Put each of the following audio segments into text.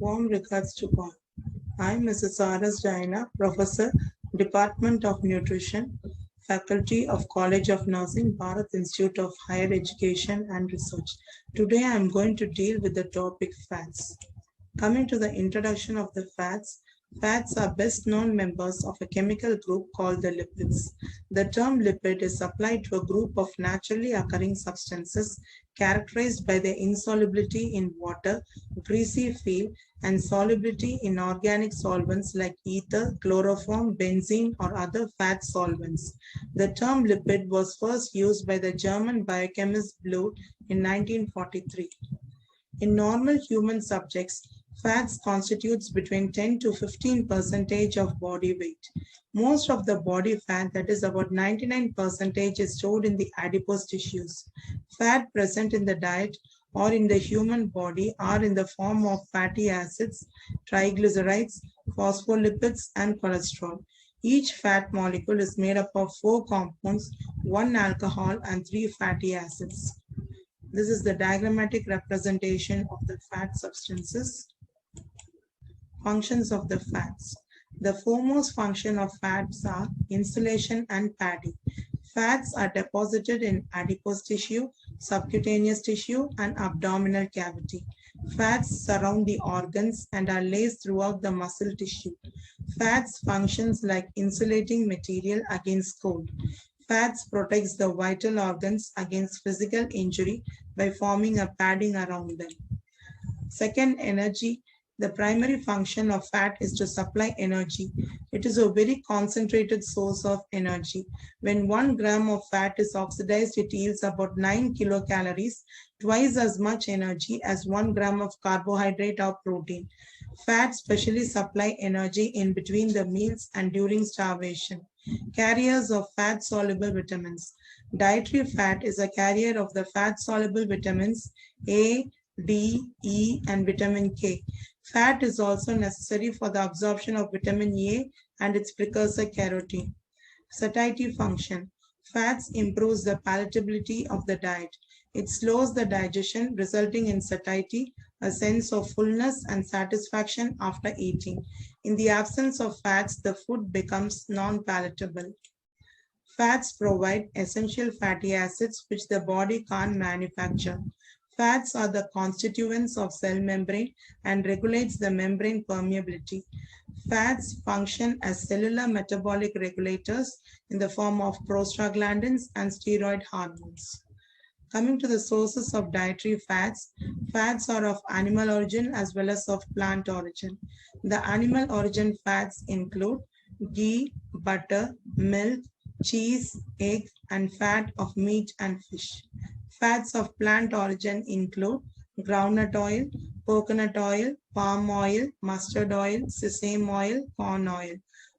Warm regards to all. I'm Mrs. R.S. Jaina, Professor, Department of Nutrition, Faculty of College of Nursing, Bharat Institute of Higher Education and Research. Today I'm going to deal with the topic fats. Coming to the introduction of the fats, fats are best known members of a chemical group called the lipids. The term lipid is applied to a group of naturally occurring substances characterized by their insolubility in water, greasy feel, and solubility in organic solvents like ether, chloroform, benzene, or other fat solvents. The term lipid was first used by the German biochemist Bloch in 1943. In normal human subjects, fats constitutes between 10 to 15 percentage of body weight. Most of the body fat, that is about 99 percentage, is stored in the adipose tissues. Fat present in the diet or in the human body are in the form of fatty acids, triglycerides, phospholipids, and cholesterol. Each fat molecule is made up of 4 compounds, 1 alcohol, and 3 fatty acids. This is the diagrammatic representation of the fat substances. Functions of the fats. The foremost function of fats are insulation and padding. Fats are deposited in adipose tissue, subcutaneous tissue, and abdominal cavity. Fats surround the organs and are laced throughout the muscle tissue. Fats functions like insulating material against cold. Fats protects the vital organs against physical injury by forming a padding around them. Second, energy. The primary function of fat is to supply energy. It is a very concentrated source of energy. When 1 gram of fat is oxidized, it yields about 9 kilocalories, twice as much energy as 1 gram of carbohydrate or protein. Fats specially supply energy in between the meals and during starvation. Carriers of fat-soluble vitamins. Dietary fat is a carrier of the fat-soluble vitamins A, D, E, and vitamin K. Fat is also necessary for the absorption of vitamin A and its precursor carotene. Satiety function. Fats improves the palatability of the diet. It slows the digestion, resulting in satiety, a sense of fullness and satisfaction after eating. In the absence of fats, the food becomes non-palatable. Fats provide essential fatty acids which the body can't manufacture. Fats are the constituents of cell membrane and regulates the membrane permeability. Fats function as cellular metabolic regulators in the form of prostaglandins and steroid hormones. Coming to the sources of dietary fats, fats are of animal origin as well as of plant origin. The animal origin fats include ghee, butter, milk, cheese, egg, and fat of meat and fish. Fats of plant origin include groundnut oil, coconut oil, palm oil, mustard oil, sesame oil, corn oil.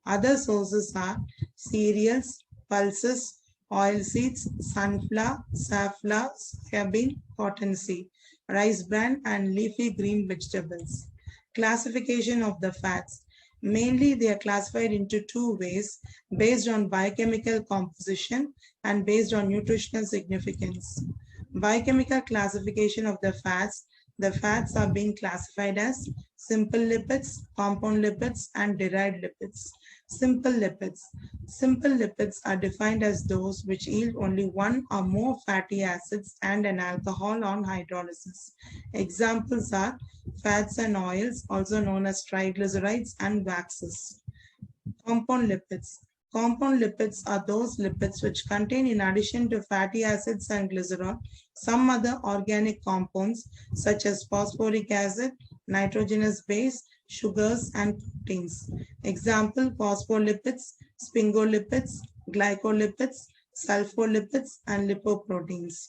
Other sources are cereals, pulses, oil seeds, sunflower, safflower, soybean, cottonseed, rice bran, and leafy green vegetables. Classification of the fats. Mainly, they are classified into 2 ways, based on biochemical composition and based on nutritional significance. Biochemical classification of the fats are being classified as simple lipids, compound lipids, and derived lipids. Simple lipids. Simple lipids are defined as those which yield only 1 or more fatty acids and an alcohol on hydrolysis. Examples are fats and oils, also known as triglycerides and waxes. Compound lipids. Compound lipids are those lipids which contain, in addition to fatty acids and glycerol, some other organic compounds such as phosphoric acid, nitrogenous base, sugars, and proteins. Example, phospholipids, sphingolipids, glycolipids, sulfolipids, and lipoproteins.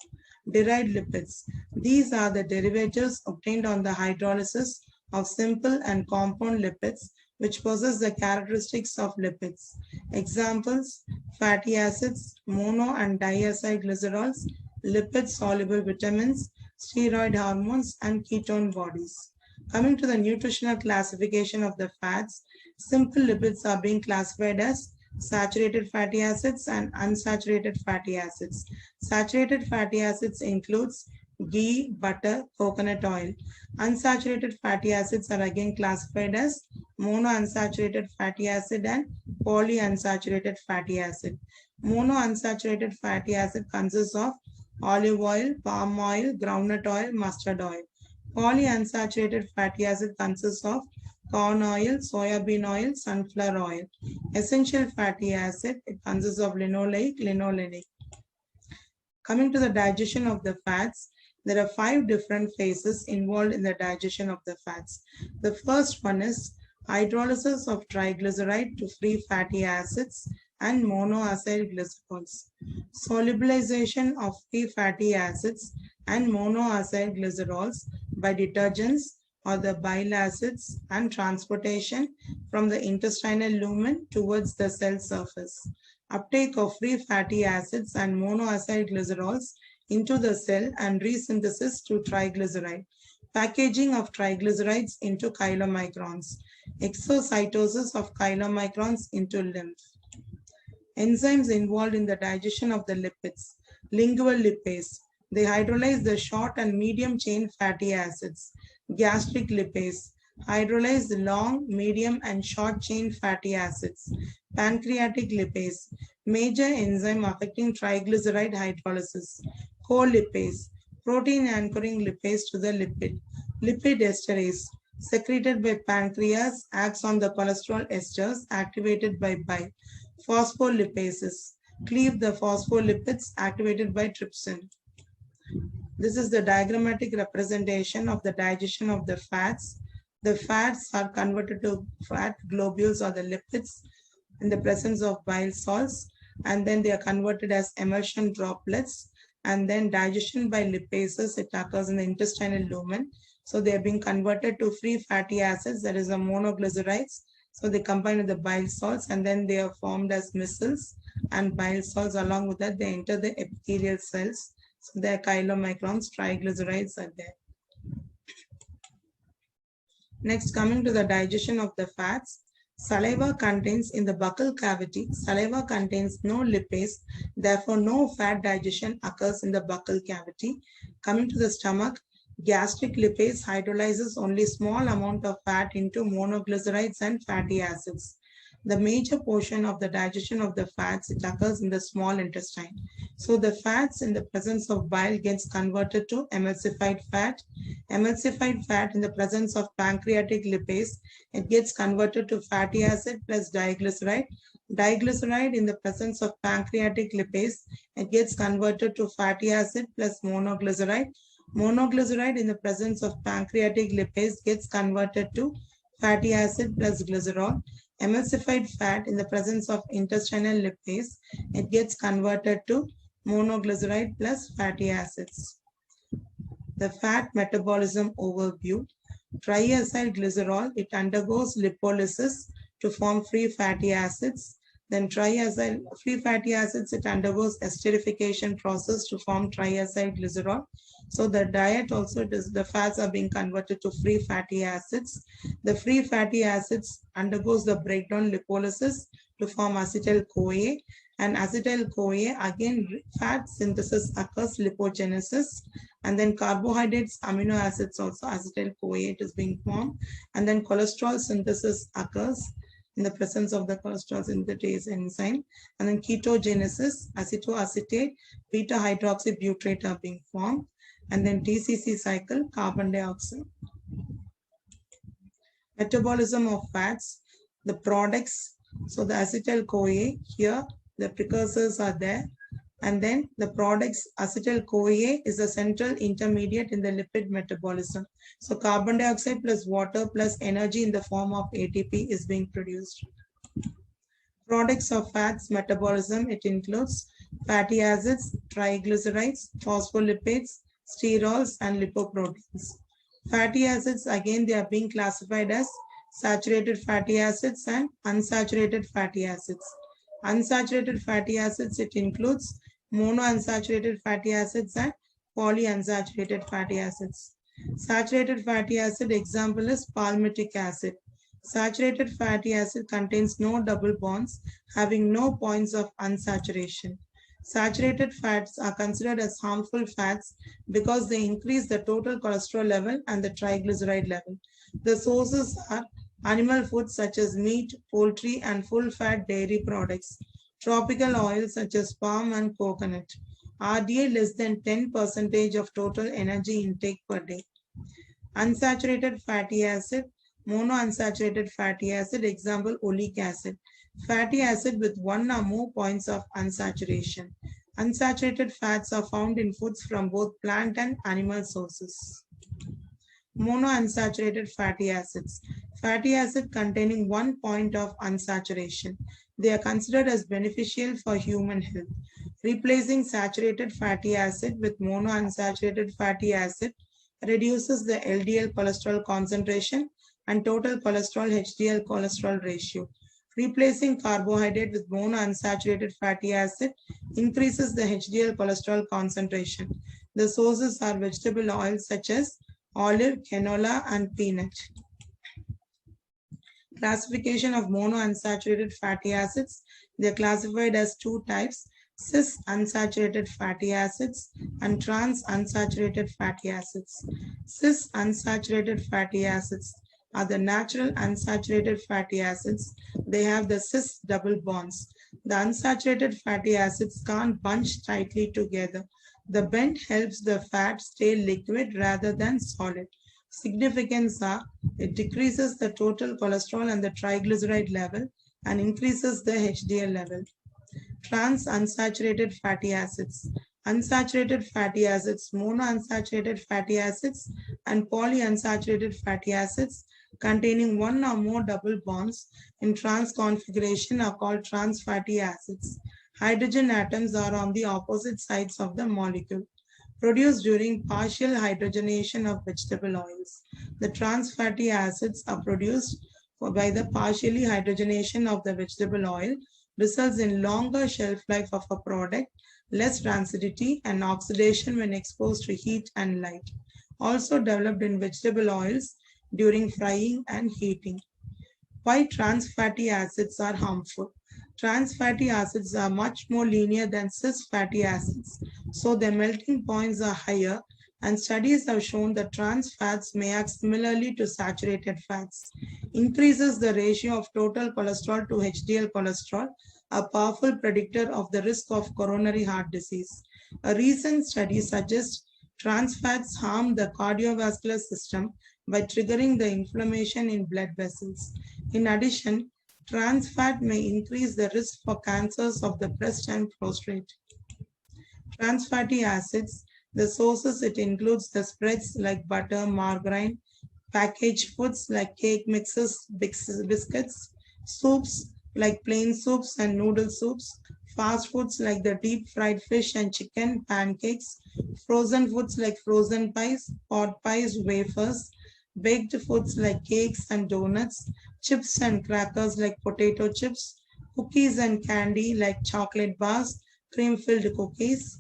Derived lipids. These are the derivatives obtained on the hydrolysis of simple and compound lipids which possess the characteristics of lipids. Examples, fatty acids, mono and diacylglycerols, lipid-soluble vitamins, steroid hormones, and ketone bodies. Coming to the nutritional classification of the fats, simple lipids are being classified as saturated fatty acids and unsaturated fatty acids. Saturated fatty acids includes ghee, butter, coconut oil. Unsaturated fatty acids are again classified as monounsaturated fatty acid and polyunsaturated fatty acid. Monounsaturated fatty acid consists of olive oil, palm oil, groundnut oil, mustard oil. Polyunsaturated fatty acid consists of corn oil, soybean oil, sunflower oil. Essential fatty acid, it consists of linoleic, linolenic. Coming to the digestion of the fats, there are 5 different phases involved in the digestion of the fats. The first one is hydrolysis of triglyceride to free fatty acids and monoacyl glycerols. Solubilization of free fatty acids and monoacyl glycerols by detergents or the bile acids and transportation from the intestinal lumen towards the cell surface. Uptake of free fatty acids and monoacyl glycerols into the cell and resynthesis to triglyceride. Packaging of triglycerides into chylomicrons. Exocytosis of chylomicrons into lymph. Enzymes involved in the digestion of the lipids. Lingual lipase. They hydrolyze the short and medium chain fatty acids. Gastric lipase. Hydrolyze the long, medium, and short chain fatty acids. Pancreatic lipase. Major enzyme affecting triglyceride hydrolysis. Colipase. Protein anchoring lipase to the lipid. Lipid esterase. Secreted by pancreas, acts on the cholesterol esters activated by bile. Phospholipases. Cleave the phospholipids activated by trypsin. This is the diagrammatic representation of the digestion of the fats. The fats are converted to fat globules or the lipids in the presence of bile salts, and then they are converted as emulsion droplets, and then digestion by lipases, it occurs in the intestinal lumen. So they are being converted to free fatty acids, that is the monoglycerides. So they combine with the bile salts and then they are formed as micelles, and bile salts along with that they enter the epithelial cells. So their chylomicrons, triglycerides are there. Next, coming to the digestion of the fats. Saliva contains in the buccal cavity, saliva contains no lipase, therefore no fat digestion occurs in the buccal cavity. Coming to the stomach, gastric lipase hydrolyzes only small amount of fat into monoglycerides and fatty acids. The major portion of the digestion of the fats, it occurs in the small intestine. So the fats in the presence of bile gets converted to emulsified fat. Emulsified fat in the presence of pancreatic lipase, it gets converted to fatty acid plus diglyceride. Diglyceride in the presence of pancreatic lipase, it gets converted to fatty acid plus monoglyceride. Monoglyceride in the presence of pancreatic lipase gets converted to fatty acid plus glycerol. Emulsified fat in the presence of intestinal lipase, it gets converted to monoglyceride plus fatty acids. The fat metabolism overview. Triacyl glycerol, it undergoes lipolysis to form free fatty acids. Then triacyl free fatty acids, it undergoes esterification process to form triacyl glycerol. So the diet also, the fats are being converted to free fatty acids. The free fatty acids undergoes the breakdown lipolysis to form acetyl-CoA, and acetyl-CoA again fat synthesis occurs, lipogenesis, and then carbohydrates, amino acids also acetyl-CoA is being formed, and then cholesterol synthesis occurs in the presence of the cholesterol synthetase enzyme, and then ketogenesis, acetoacetate, beta hydroxybutyrate are being formed, and then DCC cycle, carbon dioxide. Metabolism of fats, the products, so the acetyl-CoA here, the precursors are there, and then the products, acetyl-CoA is a central intermediate in the lipid metabolism. So carbon dioxide plus water plus energy in the form of ATP is being produced. Products of fats metabolism, it includes fatty acids, triglycerides, phospholipids, sterols, and lipoproteins. Fatty acids, again, they are being classified as saturated fatty acids and unsaturated fatty acids. Unsaturated fatty acids, it includes monounsaturated fatty acids and polyunsaturated fatty acids. Saturated fatty acid example is palmitic acid. Saturated fatty acid contains no double bonds, having no points of unsaturation. Saturated fats are considered as harmful fats because they increase the total cholesterol level and the triglyceride level. The sources are animal foods such as meat, poultry, and full-fat dairy products. Tropical oils such as palm and coconut. RDA less than 10% of total energy intake per day. Unsaturated fatty acid, monounsaturated fatty acid, example oleic acid. Fatty acid with one or more points of unsaturation. Unsaturated fats are found in foods from both plant and animal sources. Monounsaturated fatty acids. Fatty acid containing 1 point of unsaturation. They are considered as beneficial for human health. Replacing saturated fatty acid with monounsaturated fatty acid reduces the LDL cholesterol concentration and total cholesterol HDL cholesterol ratio. Replacing carbohydrate with monounsaturated fatty acid increases the HDL cholesterol concentration. The sources are vegetable oils such as olive, canola, and peanut. Classification of monounsaturated fatty acids. They are classified as two types: cis unsaturated fatty acids and trans unsaturated fatty acids. Cis unsaturated fatty acids are the natural unsaturated fatty acids. They have the cis double bonds. The unsaturated fatty acids can't bunch tightly together. The bend helps the fat stay liquid rather than solid. Significance are it decreases the total cholesterol and the triglyceride level and increases the HDL level. Trans unsaturated fatty acids. Unsaturated fatty acids, monounsaturated fatty acids, and polyunsaturated fatty acids containing one or more double bonds in trans configuration are called trans fatty acids. Hydrogen atoms are on the opposite sides of the molecule. Produced during partial hydrogenation of vegetable oils. The trans fatty acids are produced by the partially hydrogenation of the vegetable oil, results in longer shelf life of a product, less rancidity and oxidation when exposed to heat and light. Also developed in vegetable oils during frying and heating. Why trans fatty acids are harmful? Trans fatty acids are much more linear than cis fatty acids, so their melting points are higher, and studies have shown that trans fats may act similarly to saturated fats. Increases the ratio of total cholesterol to HDL cholesterol, a powerful predictor of the risk of coronary heart disease. A recent study suggests trans fats harm the cardiovascular system by triggering the inflammation in blood vessels. In addition, trans fat may increase the risk for cancers of the breast and prostate. Trans fatty acids, the sources it includes the spreads like butter, margarine, packaged foods like cake mixes, biscuits, soups like plain soups and noodle soups, fast foods like the deep fried fish and chicken, pancakes, frozen foods like frozen pies, pot pies, wafers, baked foods like cakes and donuts, chips and crackers like potato chips, cookies and candy like chocolate bars, cream-filled cookies.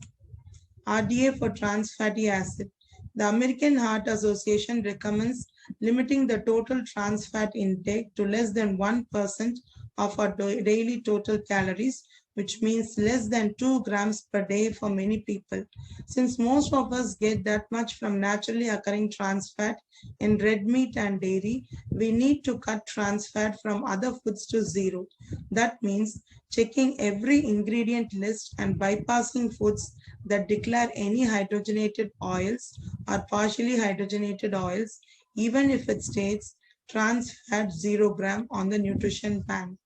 RDA for trans fatty acid. The American Heart Association recommends limiting the total trans fat intake to less than 1% of our daily total calories, which means less than 2 grams per day for many people. Since most of us get that much from naturally occurring trans fat in red meat and dairy, we need to cut trans fat from other foods to zero. That means checking every ingredient list and bypassing foods that declare any hydrogenated oils or partially hydrogenated oils, even if it states trans fat 0 gram on the nutrition pan.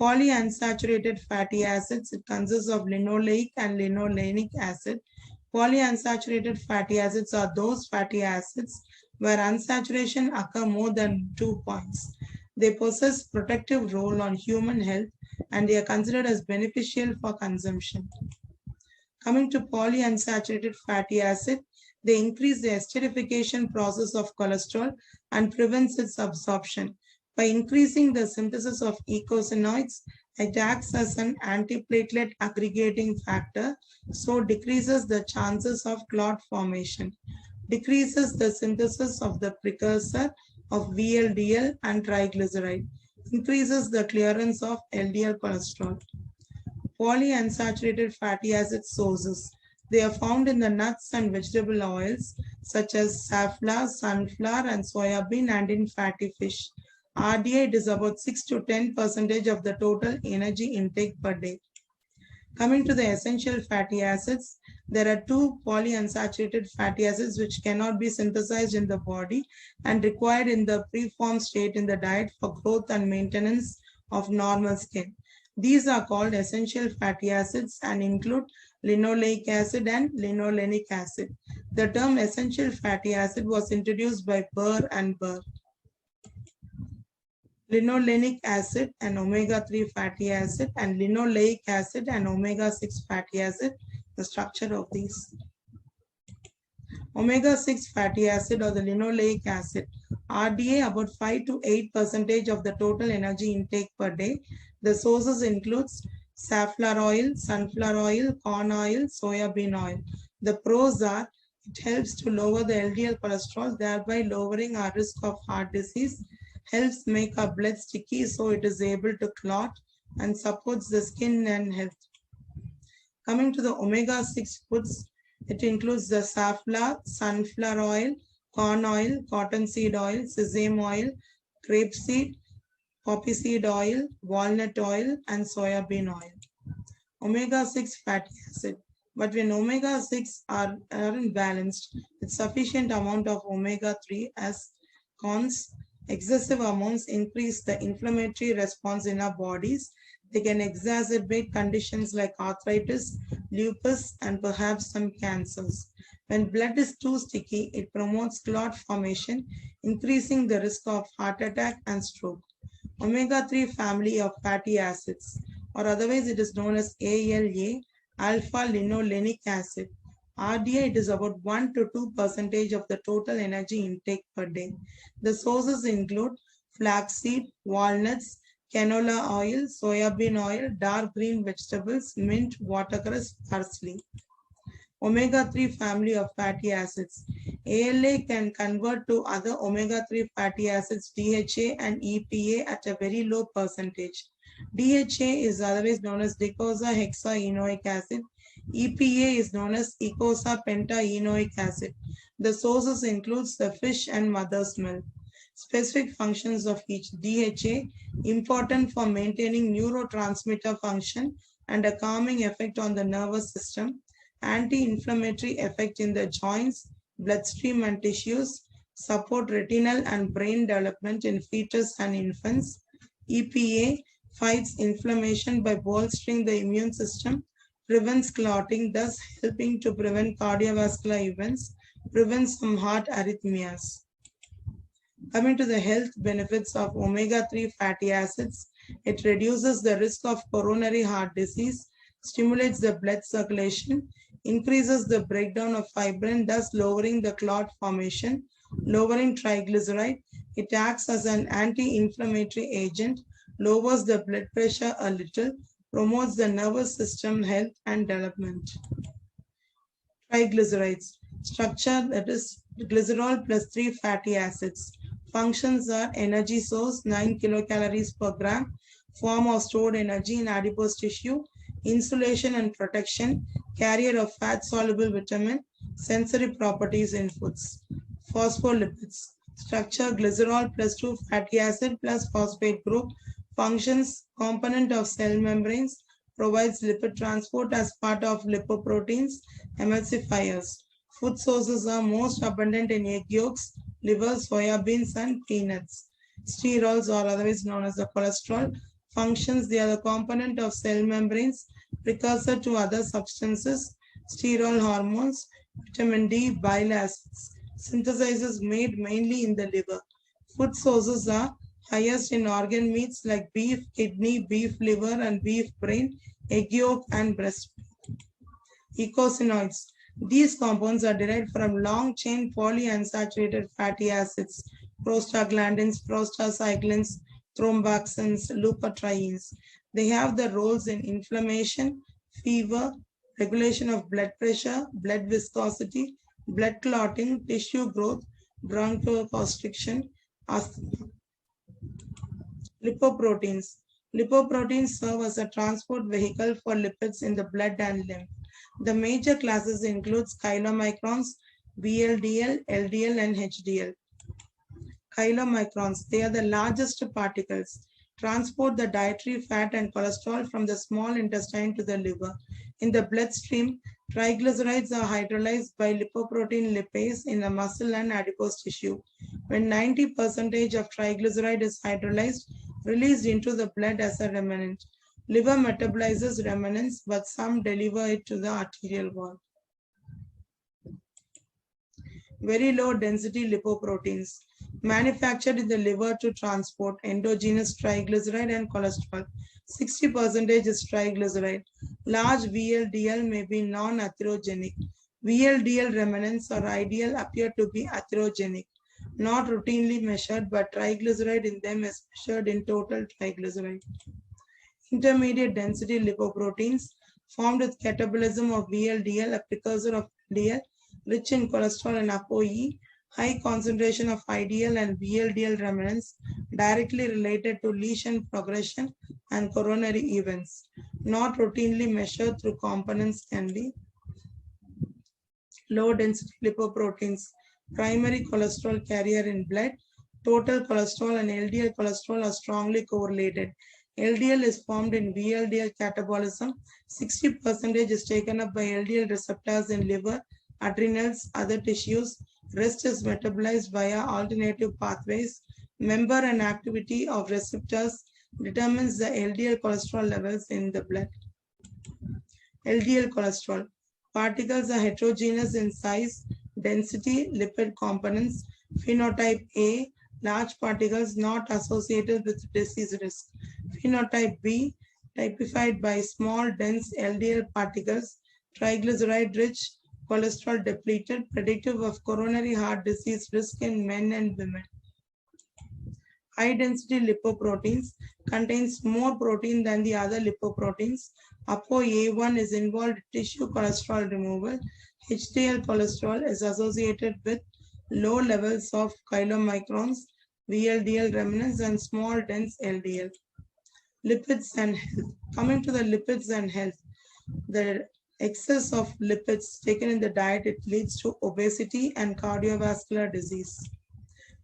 Polyunsaturated fatty acids, it consists of linoleic and linolenic acid. Polyunsaturated fatty acids are those fatty acids where unsaturation occur more than 2 points. They possess protective role on human health and they are considered as beneficial for consumption. Coming to polyunsaturated fatty acid, they increase the esterification process of cholesterol and prevents its absorption. By increasing the synthesis of eicosanoids, it acts as an antiplatelet aggregating factor, so decreases the chances of clot formation, decreases the synthesis of the precursor of VLDL and triglyceride, increases the clearance of LDL cholesterol. Polyunsaturated fatty acid sources. They are found in the nuts and vegetable oils such as safflower, sunflower, and soybean, and in fatty fish. RDA is about 6 to 10% of the total energy intake per day. Coming to the essential fatty acids, there are two polyunsaturated fatty acids which cannot be synthesized in the body and required in the preformed state in the diet for growth and maintenance of normal skin. These are called essential fatty acids and include linoleic acid and linolenic acid. The term essential fatty acid was introduced by Burr and Burr. Linolenic acid and omega-3 fatty acid and linoleic acid and omega-6 fatty acid, the structure of these. Omega-6 fatty acid or the linoleic acid, RDA about 5 to 8% of the total energy intake per day. The sources includes safflower oil, sunflower oil, corn oil, soybean oil. The pros are it helps to lower the LDL cholesterol, thereby lowering our risk of heart disease, helps make our blood sticky so it is able to clot, and supports the skin and health. Coming to the omega-6 foods, it includes the safflower, sunflower oil, corn oil, cottonseed oil, sesame oil, grapeseed, poppy seed oil, walnut oil, and soybean oil. Omega-6 fatty acid. But when omega-6 aren't balanced with sufficient amount of omega-3 as cons, excessive amounts increase the inflammatory response in our bodies. They can exacerbate conditions like arthritis, lupus, and perhaps some cancers. When blood is too sticky, it promotes clot formation, increasing the risk of heart attack and stroke. Omega-3 family of fatty acids, or otherwise it is known as ALA, alpha-linolenic acid. RDA, it is about 1 to 2% of the total energy intake per day. The sources include flaxseed, walnuts, canola oil, soybean oil, dark green vegetables, mint, watercress, parsley. Omega-3 family of fatty acids. ALA can convert to other omega-3 fatty acids DHA and EPA at a very low percentage. DHA is otherwise known as docosahexaenoic acid. EPA is known as eicosapentaenoic acid. The sources includes the fish and mother's milk. Specific functions of each. DHA, important for maintaining neurotransmitter function and a calming effect on the nervous system, anti-inflammatory effect in the joints, bloodstream and tissues, support retinal and brain development in fetus and infants. EPA, fights inflammation by bolstering the immune system, prevents clotting, thus helping to prevent cardiovascular events, prevents some heart arrhythmias. Coming to the health benefits of omega-3 fatty acids, it reduces the risk of coronary heart disease, stimulates the blood circulation, increases the breakdown of fibrin, thus lowering the clot formation, lowering triglyceride. It acts as an anti-inflammatory agent, lowers the blood pressure a little, promotes the nervous system health and development. Triglycerides. Structure, that is glycerol plus 3 fatty acids. Functions are energy source, 9 kilocalories per gram, form of stored energy in adipose tissue, insulation and protection, carrier of fat-soluble vitamin, sensory properties in foods. Phospholipids. Structure, glycerol plus 2 fatty acid plus phosphate group. Functions, component of cell membranes, provides lipid transport as part of lipoproteins, emulsifiers. Food sources are most abundant in egg yolks, liver, soya beans, and peanuts. Sterols, or otherwise known as the cholesterol. Functions, they are the component of cell membranes, precursor to other substances, sterol hormones, vitamin D, bile acids. Synthesizes made mainly in the liver. Food sources are highest in organ meats like beef, kidney, beef liver, and beef brain, egg yolk, and breast. Eicosanoids. These compounds are derived from long-chain polyunsaturated fatty acids, prostaglandins, prostacyclins, thromboxanes, leukotrienes. They have the roles in inflammation, fever, regulation of blood pressure, blood viscosity, blood clotting, tissue growth, bronchoconstriction, asthma. Lipoproteins. Lipoproteins serve as a transport vehicle for lipids in the blood and lymph. The major classes include chylomicrons, VLDL, LDL, and HDL. Chylomicrons, they are the largest particles, transport the dietary fat and cholesterol from the small intestine to the liver. In the bloodstream, triglycerides are hydrolyzed by lipoprotein lipase in the muscle and adipose tissue. When 90% of triglyceride is hydrolyzed, released into the blood as a remnant. Liver metabolizes remnants, but some deliver it to the arterial wall. Very low density lipoproteins manufactured in the liver to transport endogenous triglyceride and cholesterol. 60% is triglyceride. Large VLDL may be non-atherogenic. VLDL remnants or ideal appear to be atherogenic, not routinely measured, but triglyceride in them is measured in total triglyceride. Intermediate density lipoproteins formed with catabolism of VLDL, a precursor of LDL, rich in cholesterol and ApoE, high concentration of IDL and VLDL remnants directly related to lesion progression and coronary events, not routinely measured through components can be low density lipoproteins, primary cholesterol carrier in blood, total cholesterol and LDL cholesterol are strongly correlated. LDL is formed in VLDL catabolism. 60% is taken up by LDL receptors in liver, adrenals, other tissues. Rest is metabolized via alternative pathways. Member and activity of receptors determines the LDL cholesterol levels in the blood. LDL cholesterol. Particles are heterogeneous in size, density, lipid components. Phenotype A, large particles not associated with disease risk. Phenotype B, typified by small, dense LDL particles, triglyceride-rich, cholesterol depleted, predictive of coronary heart disease risk in men and women. High-density lipoproteins contains more protein than the other lipoproteins. ApoA1 is involved in tissue cholesterol removal. HDL cholesterol is associated with low levels of chylomicrons, VLDL remnants, and small dense LDL. Lipids and health. Coming to the lipids and health, the excess of lipids taken in the diet, it leads to obesity and cardiovascular disease.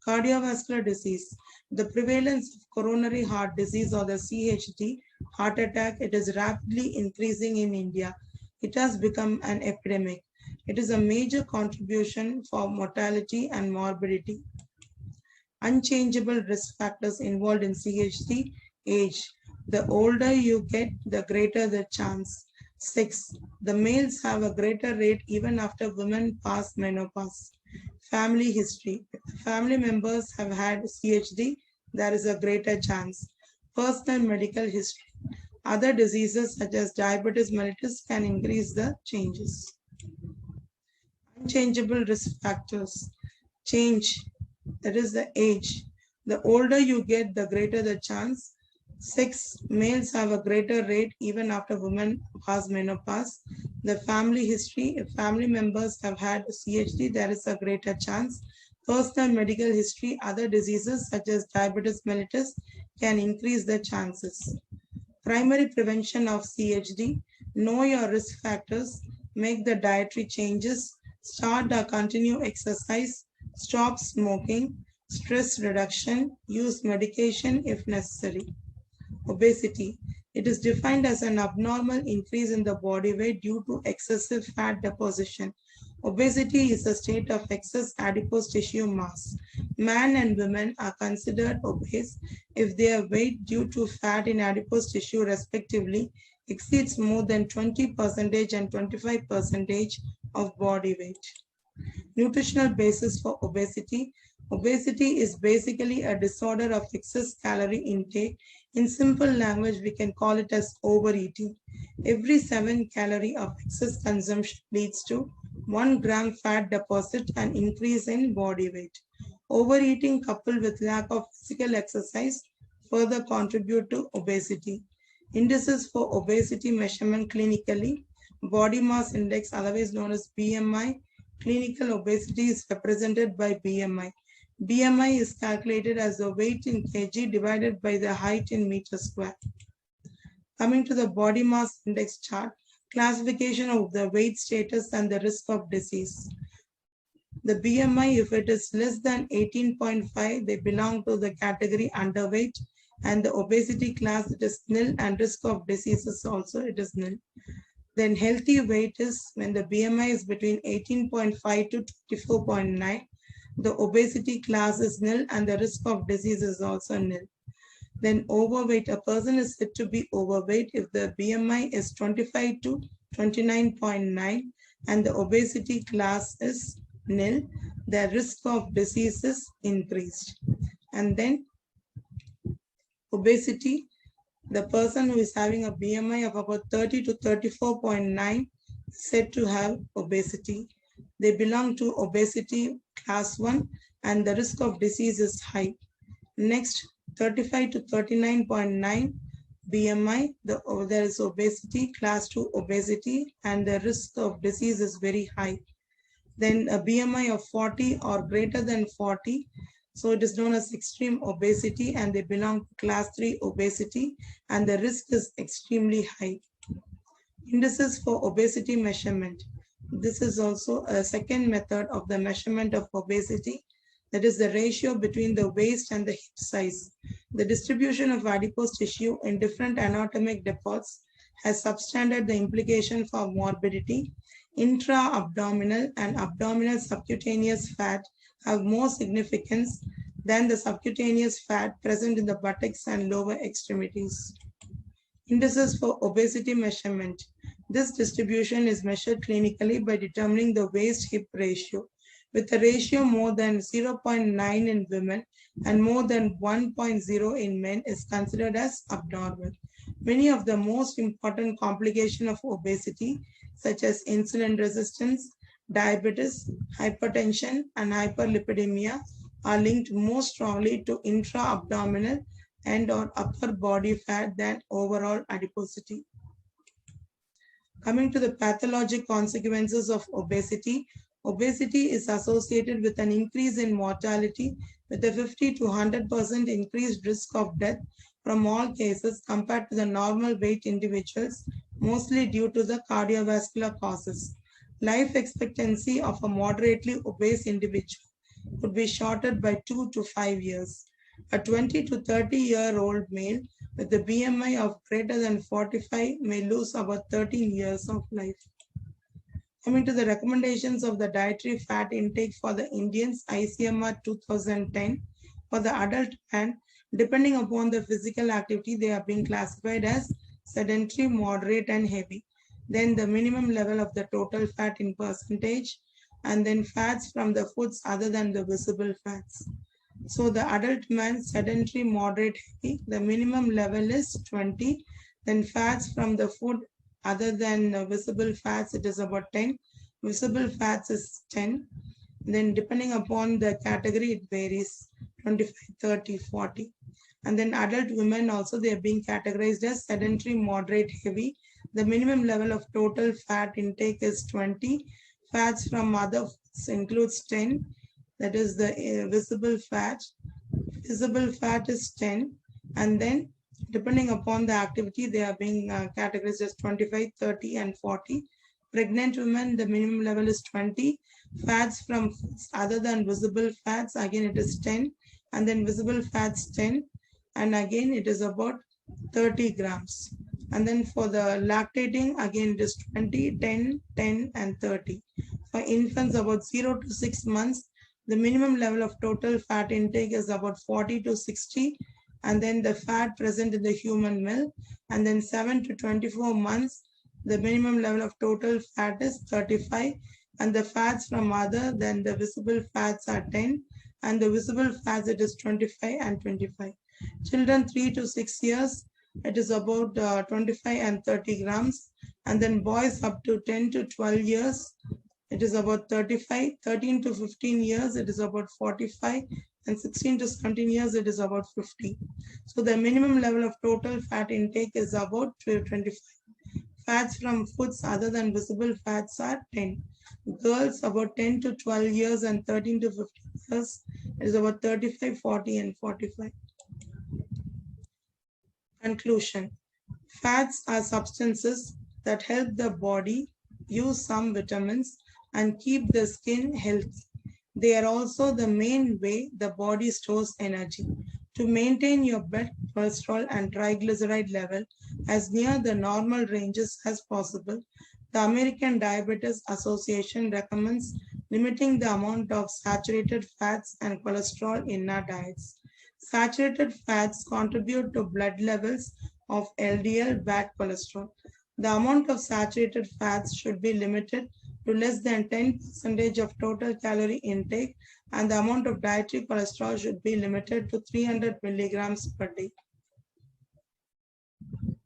Cardiovascular disease, the prevalence of coronary heart disease or the CHD, heart attack, it is rapidly increasing in India. It has become an epidemic. It is a major contribution for mortality and morbidity. Unchangeable risk factors involved in CHD, age. The older you get, the greater the chance. Sex, the males have a greater rate even after women pass menopause. Family history, if family members have had CHD, there is a greater chance. Personal medical history, other diseases such as diabetes mellitus can increase the changes. Unchangeable risk factors, change, that is the age. The older you get, the greater the chance. Sex, males have a greater rate even after women pass menopause. The family history, if family members have had CHD, there is a greater chance. Personal medical history, other diseases such as diabetes mellitus can increase the chances. Primary prevention of CHD, know your risk factors, make the dietary changes, start or continue exercise, stop smoking, stress reduction, use medication if necessary. Obesity. It is defined as an abnormal increase in the body weight due to excessive fat deposition. Obesity is a state of excess adipose tissue mass. Men and women are considered obese if their weight due to fat in adipose tissue respectively exceeds more than 20% and 25% of body weight. Nutritional basis for obesity. Obesity is basically a disorder of excess calorie intake. In simple language, we can call it as overeating. Every 7 calories of excess consumption leads to 1 gram fat deposit and increase in body weight. Overeating coupled with lack of physical exercise further contribute to obesity. Indices for obesity measurement clinically, body mass index, otherwise known as BMI. Clinical obesity is represented by BMI. BMI is calculated as the weight in kg divided by the height in meter square. Coming to the body mass index chart, classification of the weight status and the risk of disease. The BMI, if it is less than 18.5, they belong to the category underweight, and the obesity class, it is nil, and risk of diseases also, it is nil. Then healthy weight is when the BMI is between 18.5 to 24.9. The obesity class is nil, and the risk of disease is also nil. Then overweight, a person is said to be overweight if the BMI is 25 to 29.9 and the obesity class is nil, the risk of disease is increased. And then obesity, the person who is having a BMI of about 30 to 34.9 said to have obesity. They belong to obesity class 1 and the risk of disease is high. Next, 35 to 39.9 BMI, there is obesity, class 2 obesity, and the risk of disease is very high. Then a BMI of 40 or greater than 40, so it is known as extreme obesity, and they belong to class 3 obesity, and the risk is extremely high. Indices for obesity measurement. This is also a second method of the measurement of obesity. That is the ratio between the waist and the hip size. The distribution of adipose tissue in different anatomic depots has substandard the implication for morbidity. Intra-abdominal and abdominal subcutaneous fat have more significance than the subcutaneous fat present in the buttocks and lower extremities. Indices for obesity measurement. This distribution is measured clinically by determining the waist-hip ratio. With a ratio more than 0.9 in women and more than 1.0 in men is considered as abnormal. Many of the most important complications of obesity, such as insulin resistance, diabetes, hypertension, and hyperlipidemia, are linked more strongly to intra-abdominal and or upper body fat than overall adiposity. Coming to the pathologic consequences of obesity, obesity is associated with an increase in mortality with a 50 to 100% increased risk of death from all cases compared to the normal weight individuals, mostly due to the cardiovascular causes. Life expectancy of a moderately obese individual could be shortened by 2 to 5 years. A 20 to 30-year-old male with a BMI of greater than 45 may lose about 13 years of life. Coming to the recommendations of the dietary fat intake for the Indians, ICMR 2010, for the adult man, depending upon the physical activity, they are being classified as sedentary, moderate, and heavy. Then the minimum level of the total fat in percentage, and then fats from the foods other than the visible fats. So the adult man, sedentary, moderate, heavy, the minimum level is 20. Then fats from the food other than visible fats, it is about 10. Visible fats is 10. Then depending upon the category, it varies 25, 30, 40. And then adult women also, they are being categorized as sedentary, moderate, heavy. The minimum level of total fat intake is 20. Fats from other foods includes 10. That is the visible fat. Visible fat is 10. And then depending upon the activity, they are being categorized as 25, 30, and 40. Pregnant women, the minimum level is 20. Fats from foods other than visible fats, again it is 10. And then visible fats 10. And again it is about 30 grams. And then for the lactating, again it is 20, 10, 10, and 30. For infants about 0 to 6 months, the minimum level of total fat intake is about 40 to 60. And then the fat present in the human milk. And then 7 to 24 months, the minimum level of total fat is 35. And the fats from other than the visible fats are 10. And the visible fats, it is 25 and 25. Children 3 to 6 years, it is about 25 and 30 grams. And then boys up to 10 to 12 years, it is about 35. 13 to 15 years, it is about 45. And 16 to 17 years, it is about 50. So the minimum level of total fat intake is about 25. Fats from foods other than visible fats are 10. Girls about 10 to 12 years and 13 to 15 years, It is about 35, 40, and 45. Conclusion. Fats are substances that help the body use some vitamins and keep the skin healthy. They are also the main way the body stores energy. To maintain your blood cholesterol and triglyceride level as near the normal ranges as possible, the American Diabetes Association recommends limiting the amount of saturated fats and cholesterol in our diets. Saturated fats contribute to blood levels of LDL bad cholesterol. The amount of saturated fats should be limited to less than 10% of total calorie intake, and the amount of dietary cholesterol should be limited to 300 milligrams per day.